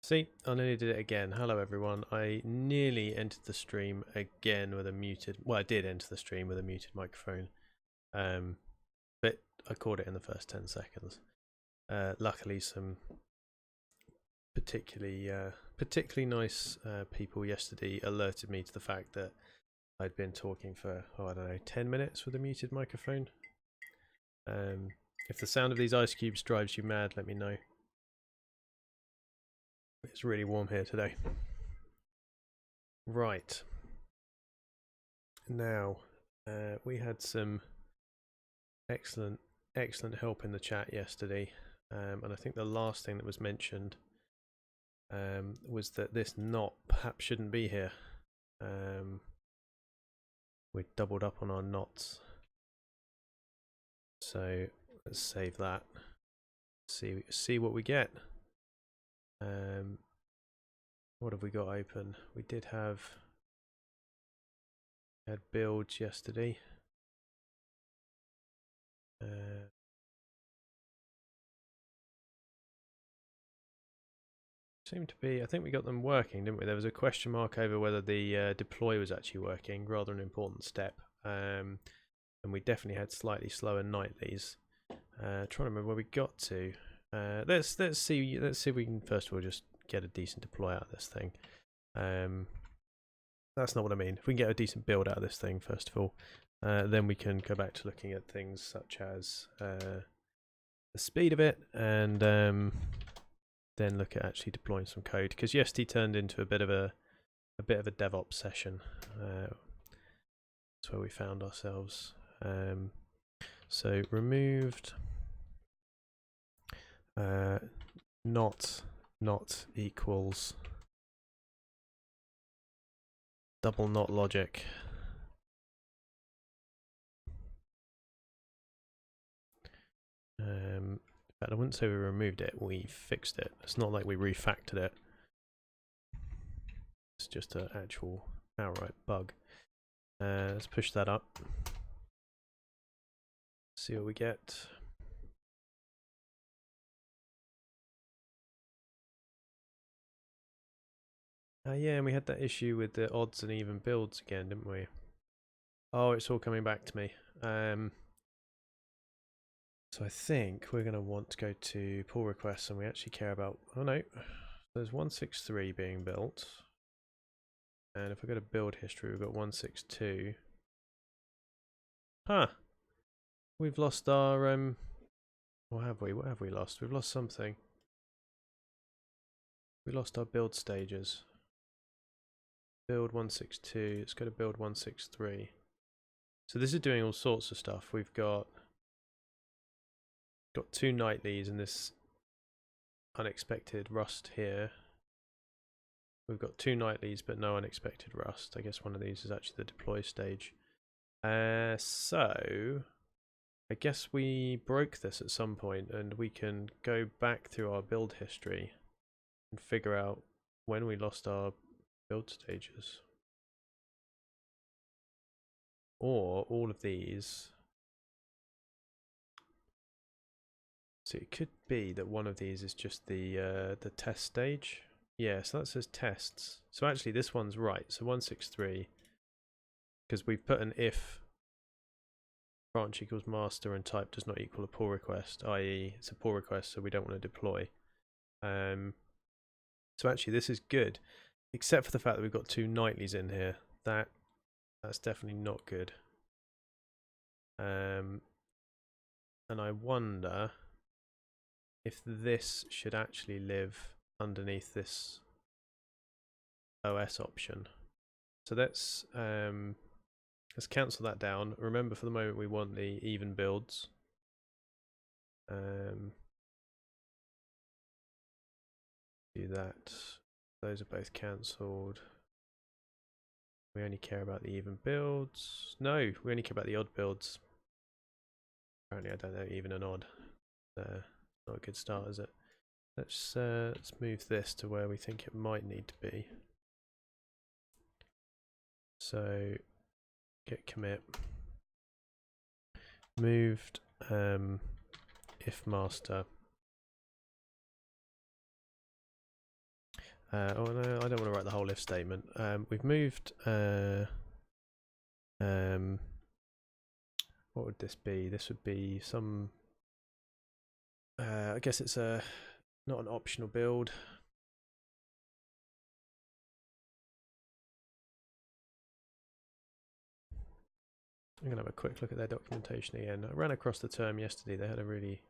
See, I nearly did it again. Hello everyone. I nearly entered the stream again with a muted... Well, I did enter the stream with a muted microphone. But I caught it in the first 10 seconds. Luckily, some particularly nice people yesterday alerted me to the fact that I'd been talking for, I don't know, 10 minutes with a muted microphone. If the sound of these ice cubes drives you mad, let me know. It's really warm here today. Right. Now, we had some excellent help in the chat yesterday, and I think the last thing that was mentioned was that this knot perhaps shouldn't be here. We doubled up on our knots, so let's save that. See what we get. What have we got open? We did have builds yesterday. Seemed to be, I think we got them working, didn't we? There was a question mark over whether the deploy was actually working, rather an important step. And we definitely had slightly slower nightlies. Trying to remember where we got to. Let's see if we can first of all just get a decent deploy out of this thing. That's not what I mean. If we can get a decent build out of this thing first of all, then we can go back to looking at things such as the speed of it and then look at actually deploying some code. Because yesterday turned into a bit of a DevOps session. That's where we found ourselves. So removed not equals double not logic. In fact, I wouldn't say we removed it, we fixed it. It's not like we refactored it. It's just an actual outright bug. Let's push that up. See what we get. Yeah, and we had that issue with the odds and even builds again, didn't we? Oh, it's all coming back to me. So I think we're going to want to go to pull requests, and we actually care about... Oh no, there's 163 being built. And if we go to build history, we've got 162. Huh. We've lost our... What have we lost? We've lost something. We lost our build stages. Build 162. Let's go to build 163. So this is doing all sorts of stuff. We've got two nightlies and this unexpected rust here. We've got two nightlies but no unexpected rust. I guess one of these is actually the deploy stage. So I guess we broke this at some point, and we can go back through our build history and figure out when we lost our build stages. Or all of these. So it could be that one of these is just the test stage. Yeah, so that says tests. So actually this one's right. So 163, because we've put an if branch equals master and type does not equal a pull request, i.e. it's a pull request, so we don't want to deploy. So actually this is good, except for the fact that we've got two nightlies in here. That's definitely not good. And I wonder if this should actually live underneath this OS option. So let's cancel that down. Remember, for the moment we want the even builds. Do that. Those are both cancelled. We only care about the even builds. No, we only care about the odd builds. Apparently I don't know even an odd. Not a good start, is it? Let's move this to where we think it might need to be. So get commit. Moved if master. Oh no, I don't want to write the whole if statement. We've moved. What would this be? This would be some. I guess it's not an optional build. I'm gonna have a quick look at their documentation again. I ran across the term yesterday. They had a really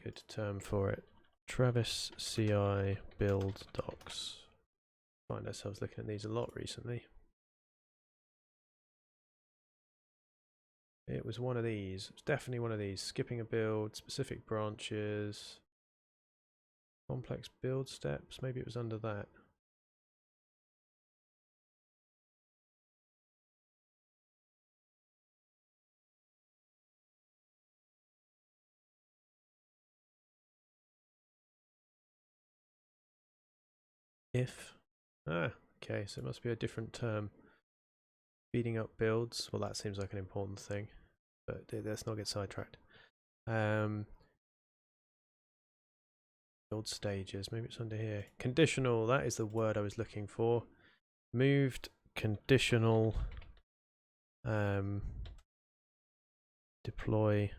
good term for it. TravisCI build docs. Find ourselves looking at these a lot recently. It was one of these. It's definitely one of these. Skipping a build, specific branches, complex build steps. Maybe it was under that. If. Okay, so it must be a different term. Speeding up builds. Well, that seems like an important thing, but let's not get sidetracked. Build stages. Maybe it's under here. Conditional. That is the word I was looking for. Moved conditional. Deploy.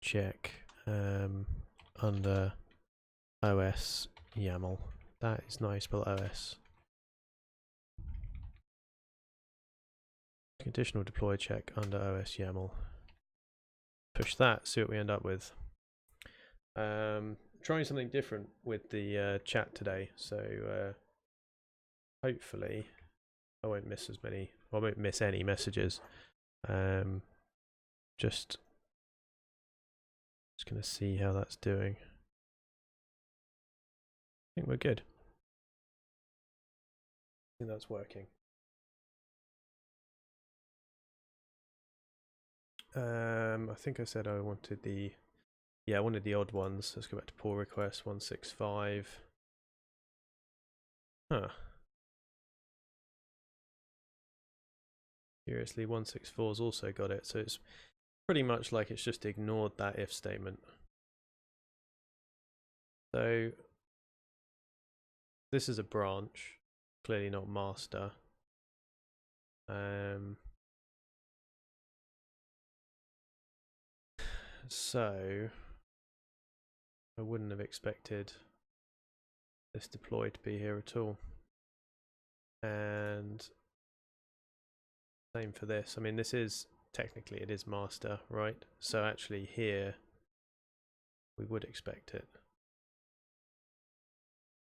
Check. Under OS YAML. That is nice, spell OS. Conditional deploy check under OS YAML. Push that, see what we end up with. Trying something different with the chat today, so hopefully I won't miss as many, I won't miss any messages. Just gonna see how that's doing. I think we're good. I think that's working. I think I said I wanted the, yeah, I wanted the odd ones. Let's go back to pull request 165. Huh. Curiously, 164's also got it, so it's pretty much like it's just ignored that if statement. So this is a branch, clearly not master. So I wouldn't have expected this deploy to be here at all. And same for this. I mean, this is technically it is master, right? So actually here we would expect it.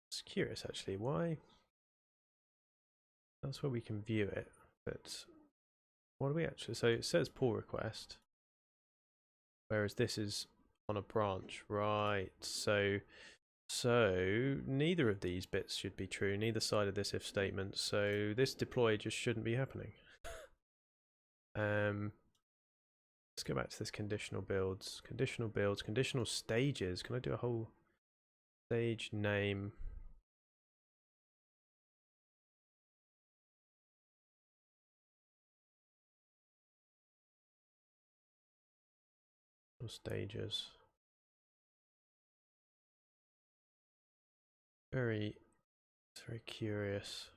It's curious actually, why? That's where we can view it, but what do we actually, so it says pull request, whereas this is on a branch, right? So neither of these bits should be true, neither side of this if statement, so this deploy just shouldn't be happening. Let's go back to this conditional builds, conditional stages. Can I do a whole stage name? Stages. Very curious.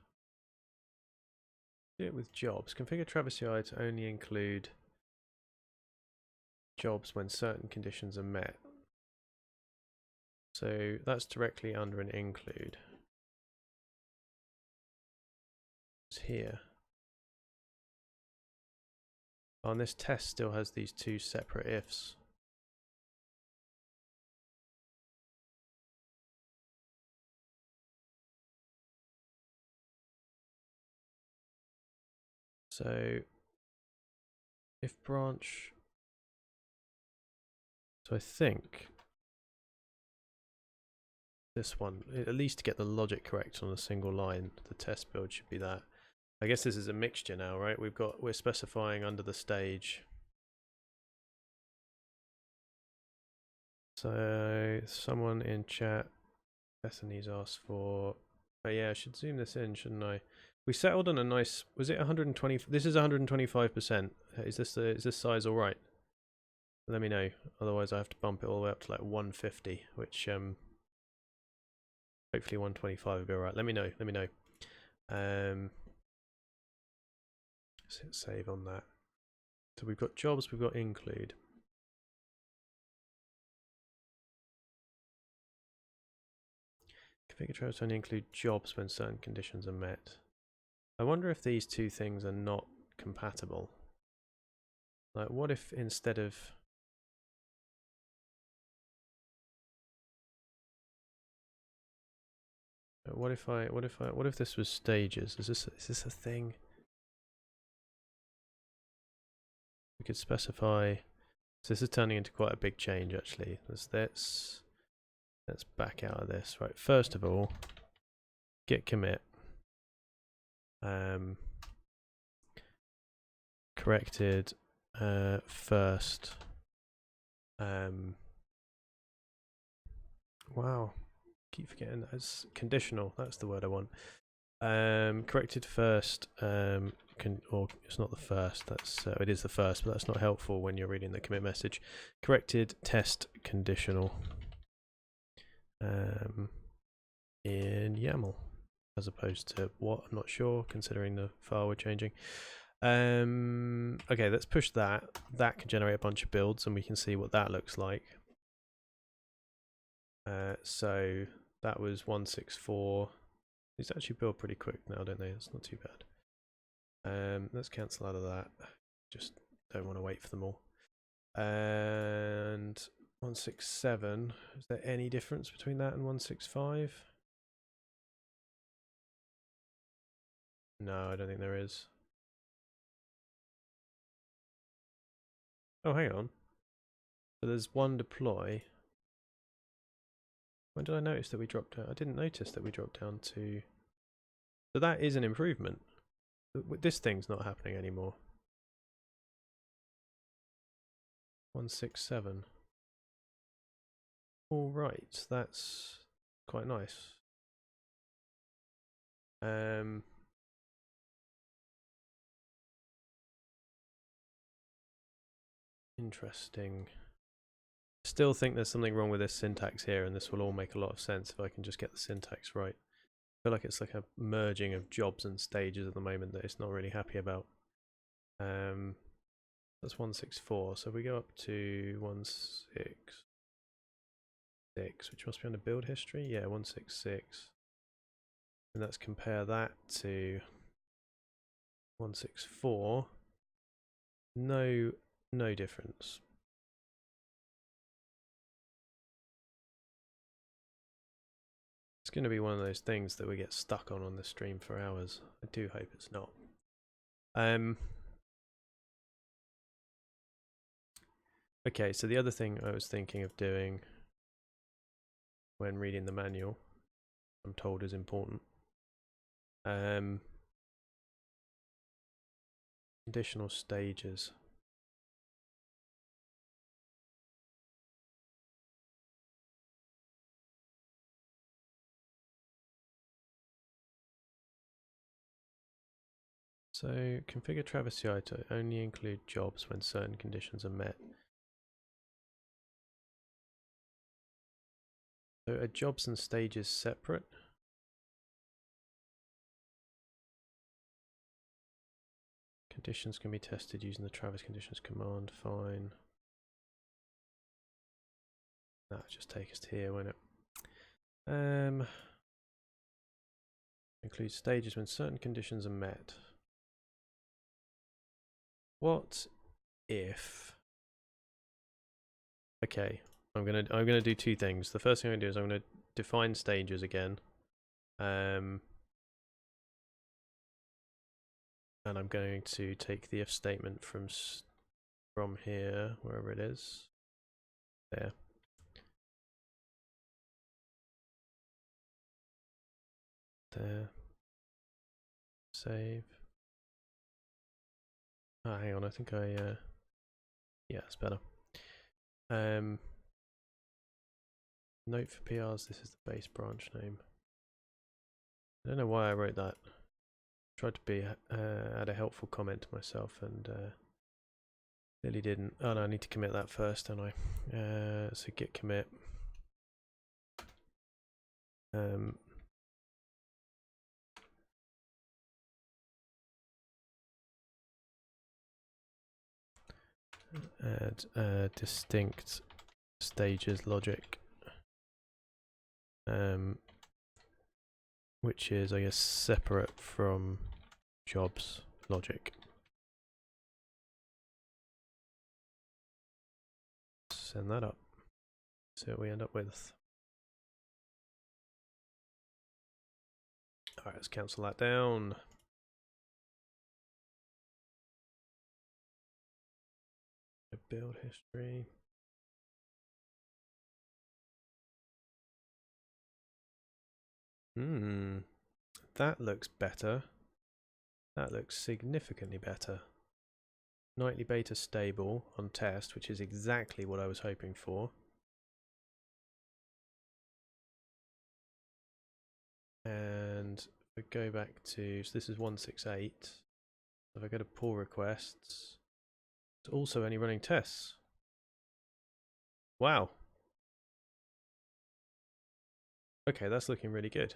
Do it with jobs. Configure TravisCI to only include jobs when certain conditions are met. So that's directly under an include. It's here. Oh, and this test still has these two separate ifs. So if branch, so I think this one, at least to get the logic correct on a single line, the test build should be that. I guess this is a mixture now, right? We're specifying under the stage. So someone in chat, Bethany's asked for, oh yeah, I should zoom this in, shouldn't I? We settled on a nice, was it 120? This is 125%. Is this size all right? Let me know. Otherwise I have to bump it all the way up to like 150, which Hopefully 125 will be alright. Let me know. Let me know. Let's hit save on that. So we've got jobs, we've got include. Configure Travis to only include jobs when certain conditions are met. I wonder if these two things are not compatible. Like, what if instead of... What if this was stages? Is this a thing? We could specify... So this is turning into quite a big change, actually. Let's back out of this. Right, first of all, git commit. Corrected first. Wow, keep forgetting that. It's conditional. That's the word I want. Corrected first. Or it's not the first. That's it is the first, but that's not helpful when you're reading the commit message. Corrected test conditional. In YAML, as opposed to what? I'm not sure, considering the file we're changing. Okay, let's push that. That can generate a bunch of builds, and we can see what that looks like. So that was 164. These actually build pretty quick now, don't they? It's not too bad. Let's cancel out of that. Just don't want to wait for them all. And 167. Is there any difference between that and 165? No, I don't think there is. Oh, hang on. So there's one deploy. When did I notice that we dropped down? I didn't notice that we dropped down to... So that is an improvement. This thing's not happening anymore. 167. All right, that's quite nice. Interesting. Still think there's something wrong with this syntax here, and this will all make a lot of sense if I can just get the syntax right. I feel like it's like a merging of jobs and stages at the moment that it's not really happy about. That's 164, so we go up to 166, which must be under build history. Yeah, 166. And let's compare that to 164. No difference. It's going to be one of those things that we get stuck on the stream for hours. I do hope it's not. Okay, so the other thing I was thinking of doing when reading the manual, I'm told is important. Conditional stages. So configure TravisCI to only include jobs when certain conditions are met. So are jobs and stages separate? Conditions can be tested using the Travis conditions command. Fine. That'll just take us to here, won't it? Include stages when certain conditions are met. What if? Okay, I'm gonna do two things. The first thing I'm gonna do is I'm gonna define stages again. And I'm going to take the if statement from here, wherever it is. There. There. Save. Ah, hang on, I think I yeah, it's better. Note for PRs, this is the base branch name. I don't know why I wrote that. Tried to be add a helpful comment to myself and clearly didn't. Oh no, I need to commit that first, don't I? So git commit. Add distinct stages logic, which is, I guess, separate from jobs logic. Send that up. See what we end up with. Alright, let's cancel that down. Build history. That looks better. That looks significantly better. Nightly beta stable on test, which is exactly what I was hoping for. And if I go back to, so this is 168. If I go to pull requests, it's also only running tests. Wow. Okay, that's looking really good.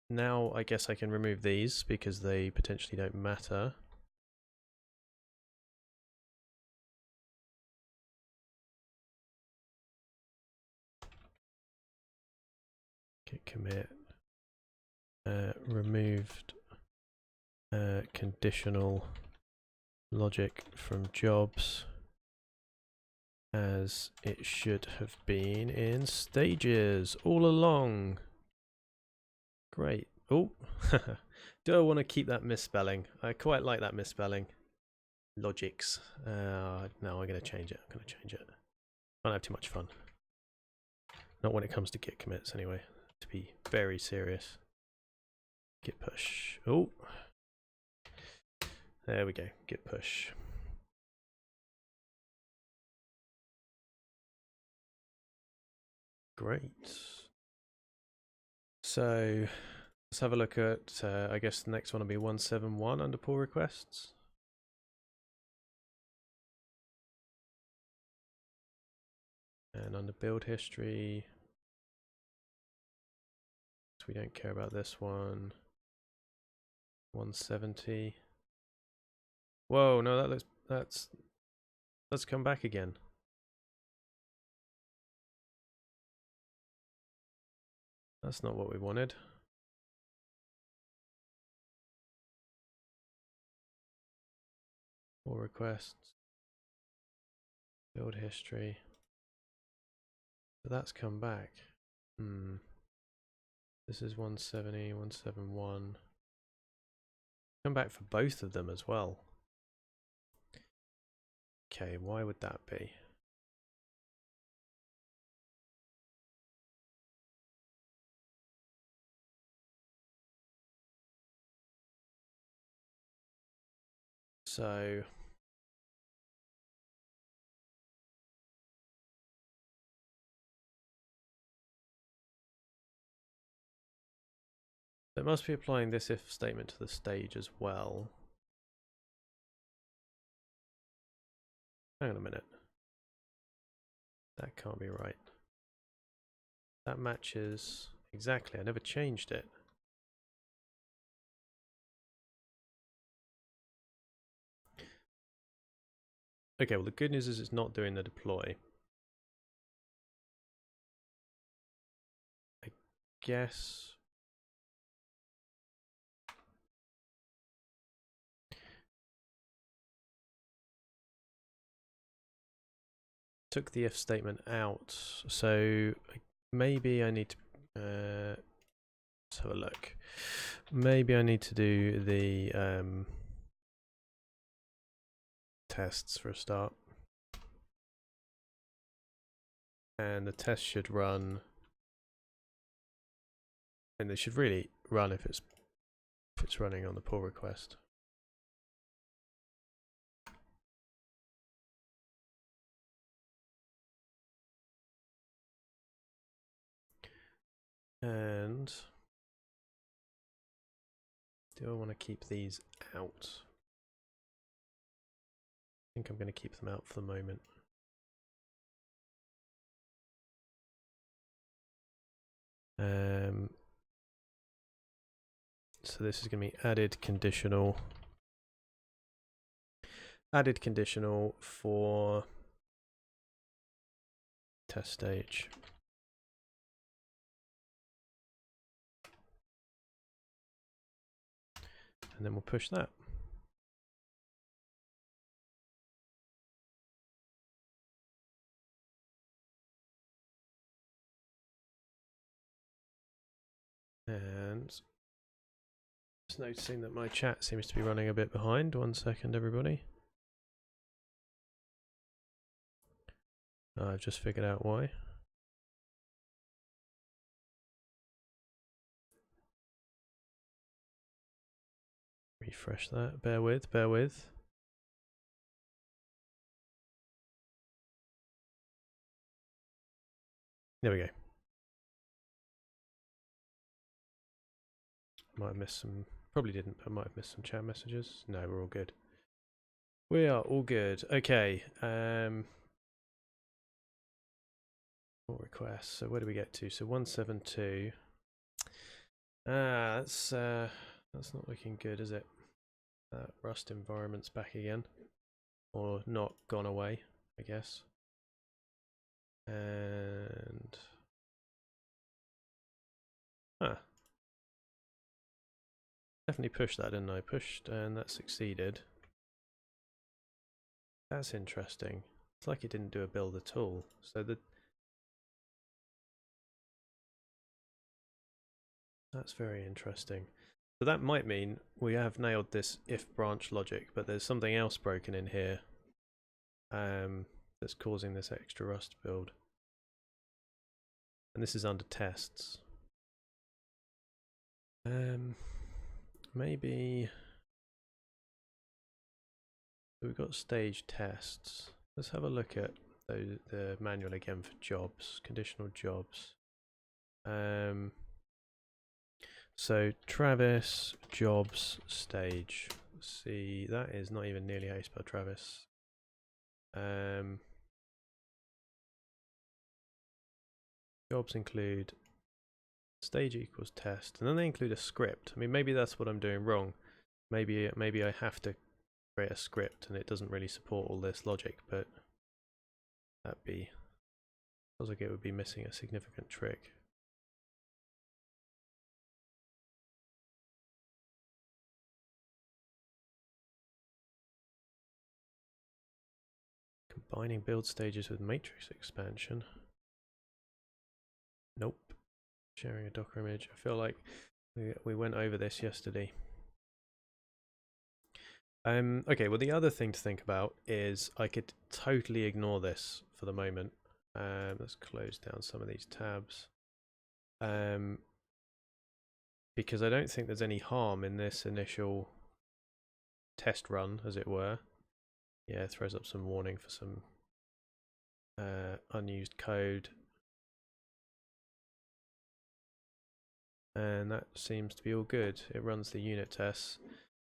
Now I guess I can remove these because they potentially don't matter. Git commit. Removed conditional logic from jobs as it should have been in stages all along. Great. Oh, do I want to keep that misspelling? I quite like that misspelling. Logics. No, I'm going to change it. I'm going to change it. Can't have too much fun. Not when it comes to git commits anyway. To be very serious. Git push. Oh. There we go. Git push. Great. So let's have a look at, I guess the next one will be 171 under pull requests. And under build history, so we don't care about this one. 170. Whoa, no, that looks, let's come back again. That's not what we wanted. Pull requests. Build history. So that's come back. This is 170, 171. Come back for both of them as well. Okay, why would that be? So it must be applying this if statement to the stage as well. Hang on a minute. That can't be right. That matches exactly. I never changed it. Okay, well the good news is it's not doing the deploy. I guess took the if statement out, so maybe I need to let's have a look. Maybe I need to do the tests for a start, and the test should run, and they should really run if it's running on the pull request. And do I want to keep these out? I think I'm going to keep them out for the moment. So this is going to be added conditional for test stage. And then we'll push that. And just noticing that my chat seems to be running a bit behind. 1 second, everybody. I've just figured out why. Refresh that. Bear with, bear with. There we go. Might have missed some, probably didn't, but might have missed some chat messages. No, we're all good. We are all good. Okay. More requests. So where do we get to? So 172. That's not looking good, is it? Rust environment's back again, or not gone away, I guess. And definitely pushed that, didn't I? Pushed, and that succeeded. That's interesting. It's like it didn't do a build at all. So that's very interesting. So that might mean we have nailed this if branch logic, but there's something else broken in here that's causing this extra rust build. And this is under tests. Maybe we've got stage tests. Let's have a look at the manual again for jobs, conditional jobs. So Travis jobs stage. See, that is not even nearly how you spell Travis. Jobs include stage equals test, and then they include a script. I mean, maybe that's what I'm doing wrong. Maybe I have to create a script, and it doesn't really support all this logic. But that'd be, feels like it would be missing a significant trick. Combining build stages with matrix expansion. Nope. Sharing a Docker image. I feel like we went over this yesterday. Okay, well the other thing to think about is I could totally ignore this for the moment. Let's close down some of these tabs. Because I don't think there's any harm in this initial test run, as it were. Yeah, it throws up some warning for some unused code. And that seems to be all good. It runs the unit tests.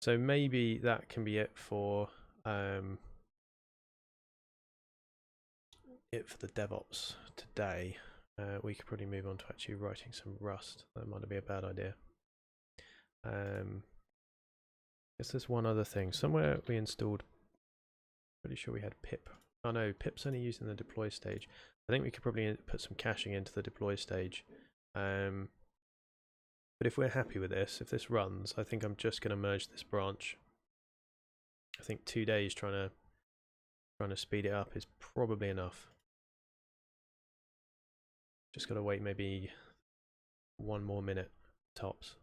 So maybe that can be it for the DevOps today. We could probably move on to actually writing some Rust. That might be a bad idea. I guess there's one other thing. Somewhere we installed, pretty sure we had pip. Oh no, pip's only used in the deploy stage. I think we could probably put some caching into the deploy stage. But if we're happy with this, if this runs, I think I'm just going to merge this branch. I think 2 days trying to speed it up is probably enough. Just got to wait maybe 1 more minute tops.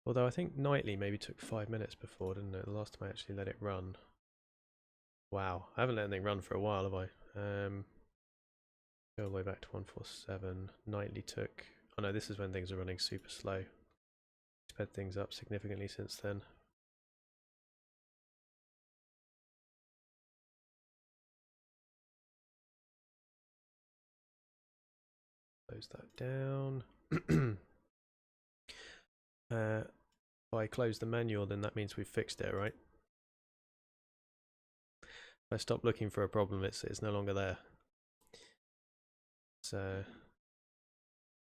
Although I think nightly maybe took 5 minutes before, didn't it? The last time I actually let it run. Wow, I haven't let anything run for a while, have I? Go all the way back to 147. Nightly took... Oh no, this is when things are running super slow. Sped things up significantly since then. Close that down. If I close the manual, then that means we've fixed it, right? If I stop looking for a problem, it's no longer there. So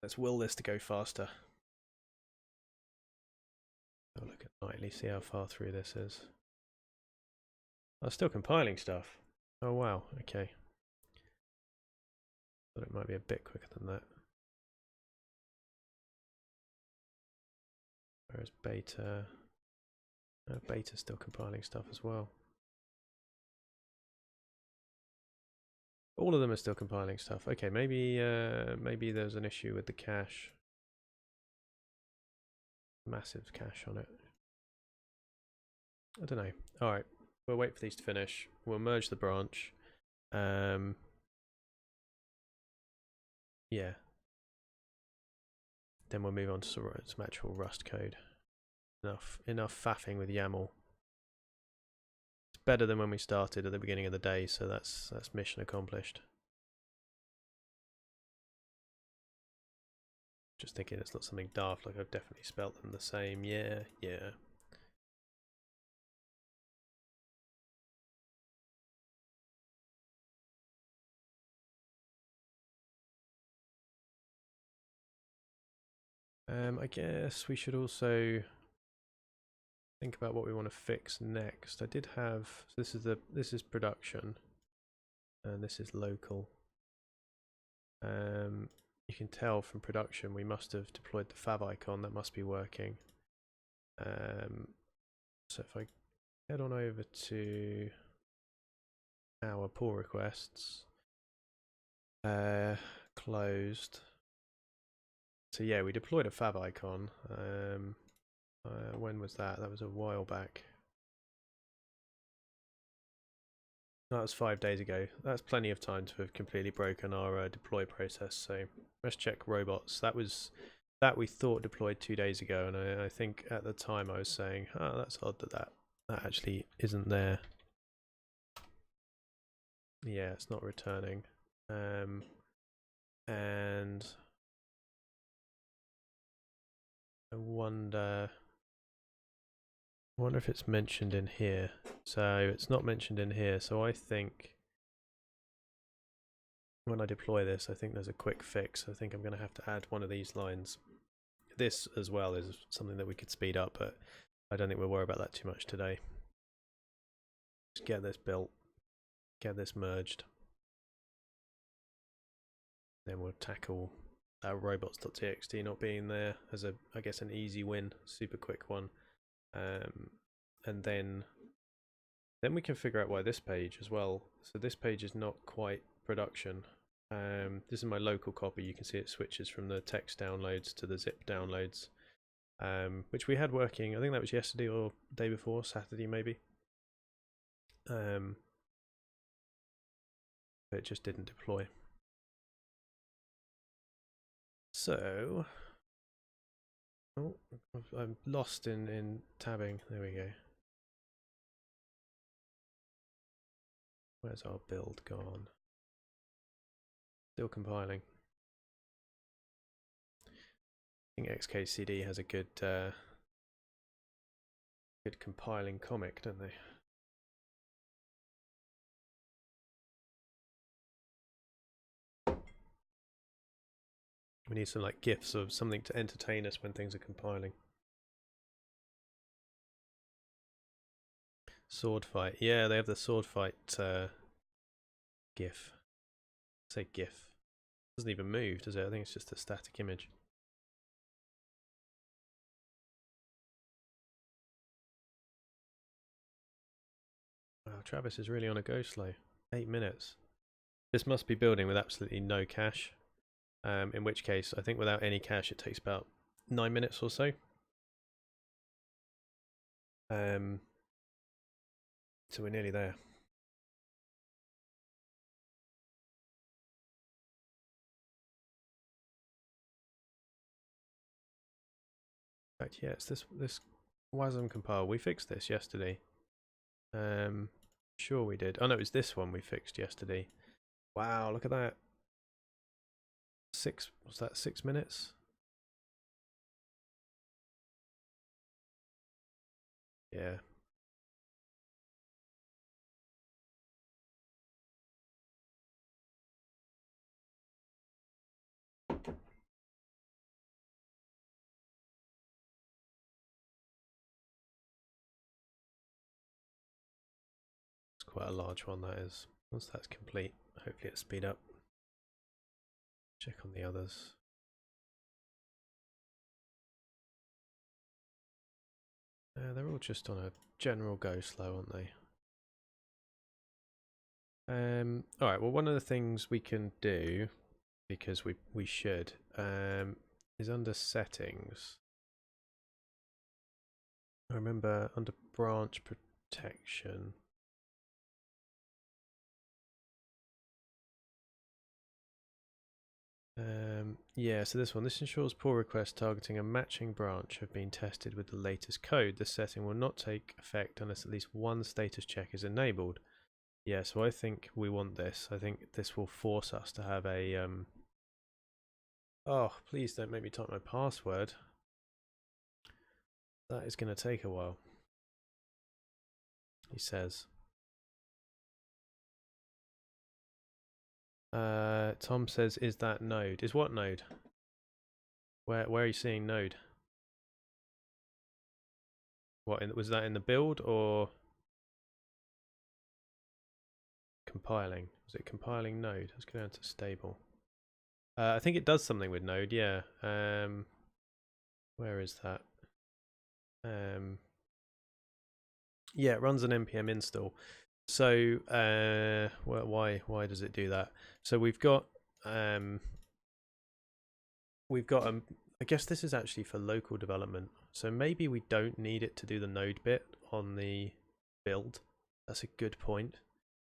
Let's will this to go faster. I'll look at nightly, see how far through this is. I'm still compiling stuff. Oh wow, okay. Thought it might be a bit quicker than that. Whereas beta... beta's still compiling stuff as well. All of them are still compiling stuff. Okay, maybe there's an issue with the cache. Massive cache on it. I don't know. Alright, we'll wait for these to finish. We'll merge the branch. Yeah. Then we'll move on to some actual Rust code. Enough faffing with YAML. It's better than when we started at the beginning of the day, so that's mission accomplished. Just thinking it's not something daft, like I've definitely spelt them the same. Yeah. I guess we should also think about what we want to fix next. I did have, so this is production, and this is local. You can tell from production we must have deployed the favicon. That must be working. So if I head on over to our pull requests, closed. So yeah, we deployed a favicon. When was that? That was a while back. That was 5 days ago. That's plenty of time to have completely broken our deploy process. So let's check robots. That we thought deployed 2 days ago, and I think at the time I was saying, oh, that's odd that actually isn't there. Yeah, it's not returning. And I wonder if it's mentioned in here. So it's not mentioned in here, so I think when I deploy this, I think there's a quick fix. I think I'm going to have to add one of these lines. This as well is something that we could speed up, but I don't think we'll worry about that too much today. Just get this built, get this merged. Then we'll tackle that robots.txt not being there as I guess an easy win, super quick one. And then we can figure out why this page as well. So this page is not quite production. This is my local copy. You can see it switches from the text downloads to the zip downloads, which we had working. I think that was yesterday or the day before, Saturday maybe. But it just didn't deploy. So, oh, I'm lost in tabbing. There we go. Where's our build gone? Still compiling. I think XKCD has a good compiling comic, don't they? We need some like GIFs of something to entertain us when things are compiling. Sword fight. Yeah, they have the sword fight GIF. Say GIF. It doesn't even move, does it? I think it's just a static image. Wow, Travis is really on a go slow. 8 minutes. This must be building with absolutely no cache. In which case, I think without any cache, it takes about 9 minutes or so. So we're nearly there. In fact, yeah, it's this WASM compile. We fixed this yesterday. Sure we did. Oh no, it was this one we fixed yesterday. Wow, look at that. Was that 6 minutes? Yeah. quite a large one that is. Once that's complete, hopefully it'll speed up. Check on the others. They're all just on a general go slow, aren't they? Alright, well one of the things we can do, because we should, is under settings. I remember under branch protection. Yeah, so this one. This ensures pull requests targeting a matching branch have been tested with the latest code. This setting will not take effect unless at least one status check is enabled. Yeah, so I think we want this. I think this will force us to have a... Oh, please don't make me type my password. That is going to take a while. He says. Tom says, is that node? Is what node? Where are you seeing node? What, was that in the build or compiling? Was it compiling node? Let's go down to stable. I think it does something with node, yeah. Where is that? Yeah, it runs an npm install. So well, why does it do that? So we've got I guess this is actually for local development. So maybe we don't need it to do the node bit on the build. That's a good point.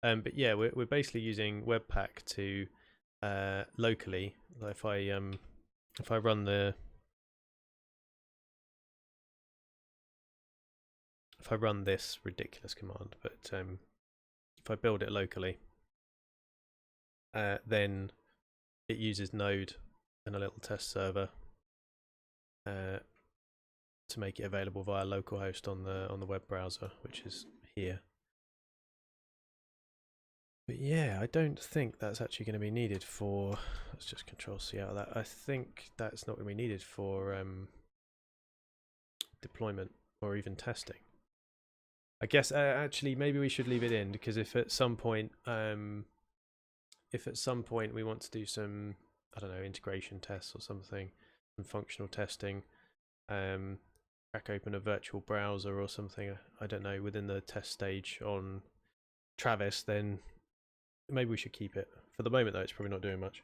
But yeah, we're basically using Webpack to locally. If I run the if I run this ridiculous command, but if I build it locally, then it uses Node and a little test server to make it available via localhost on the web browser, which is here. But yeah, I don't think that's actually going to be needed for. Let's just Control-C out of that. I think that's not going to be needed for deployment or even testing. I guess actually maybe we should leave it in, because if at some point we want to do some, I don't know, integration tests or something, some functional testing, crack open a virtual browser or something, I don't know, within the test stage on Travis, then maybe we should keep it. For the moment though, it's probably not doing much.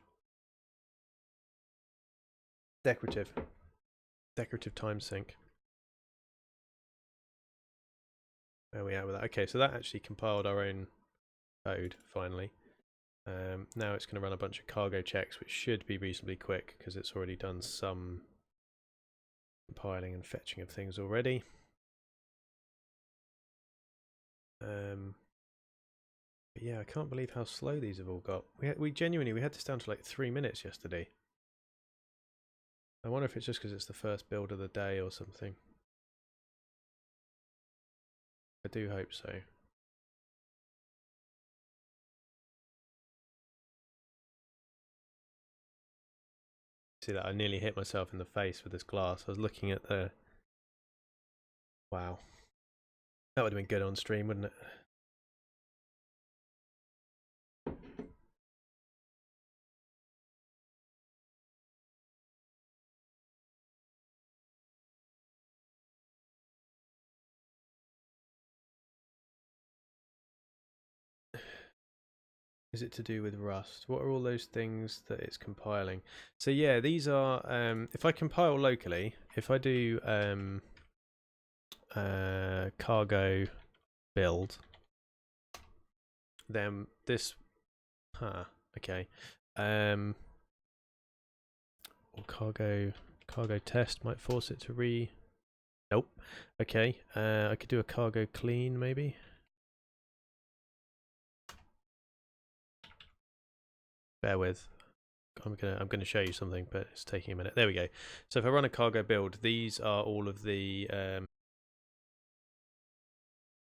Decorative time sync. Where are we at with that? Okay, so that actually compiled our own code finally. Now it's going to run a bunch of cargo checks, which should be reasonably quick because it's already done some compiling and fetching of things already. But yeah, I can't believe how slow these have all got. We genuinely had this down to like 3 minutes yesterday. I wonder if it's just because it's the first build of the day or something. I do hope so. See that? I nearly hit myself in the face with this glass. I was looking at the... Wow. That would have been good on stream, wouldn't it? Is it to do with Rust? What are all those things that it's compiling? So yeah, these are, if I compile locally, if I do cargo build, then this, okay. Or cargo test might force it to nope. Okay, I could do a cargo clean maybe. Bear with. I'm gonna show you something, but it's taking a minute. There we go. So if I run a cargo build, these are all of the